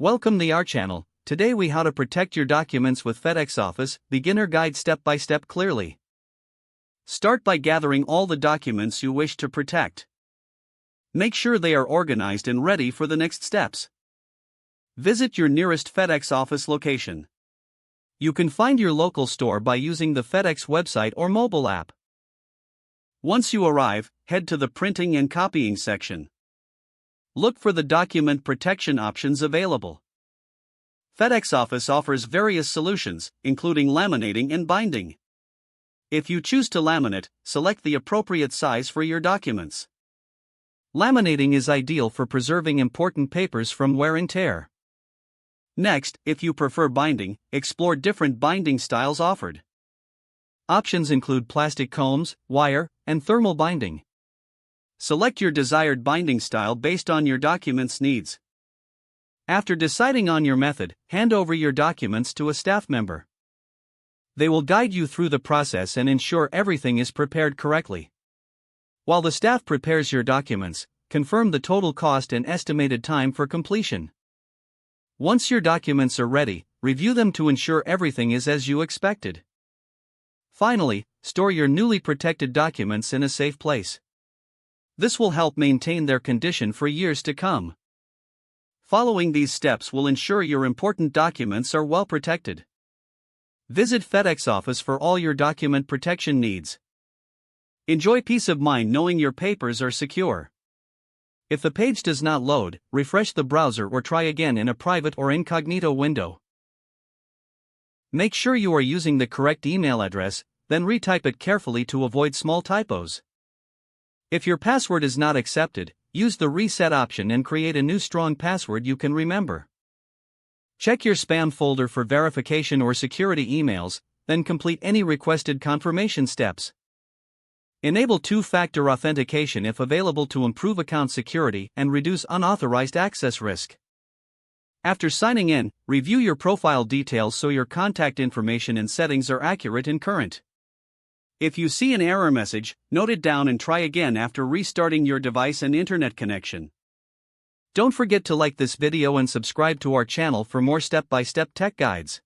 Welcome to our channel. Today we how to protect your documents with FedEx Office, beginner guide step by step clearly. Start by gathering all the documents you wish to protect. Make sure they are organized and ready for the next steps. Visit your nearest FedEx Office location. You can find your local store by using the FedEx website or mobile app. Once you arrive, head to the printing and copying section. Look for the document protection options available. FedEx Office offers various solutions, including laminating and binding. If you choose to laminate, select the appropriate size for your documents. Laminating is ideal for preserving important papers from wear and tear. Next, if you prefer binding, explore different binding styles offered. Options include plastic combs, wire, and thermal binding. Select your desired binding style based on your document's needs. After deciding on your method, hand over your documents to a staff member. They will guide you through the process and ensure everything is prepared correctly. While the staff prepares your documents, confirm the total cost and estimated time for completion. Once your documents are ready, review them to ensure everything is as you expected. Finally, store your newly protected documents in a safe place. This will help maintain their condition for years to come. Following these steps will ensure your important documents are well protected. Visit FedEx Office for all your document protection needs. Enjoy peace of mind knowing your papers are secure. If the page does not load, refresh the browser or try again in a private or incognito window. Make sure you are using the correct email address, then retype it carefully to avoid small typos. If your password is not accepted, use the reset option and create a new strong password you can remember. Check your spam folder for verification or security emails, then complete any requested confirmation steps. Enable two-factor authentication if available to improve account security and reduce unauthorized access risk. After signing in, review your profile details so your contact information and settings are accurate and current. If you see an error message, note it down and try again after restarting your device and internet connection. Don't forget to like this video and subscribe to our channel for more step-by-step tech guides.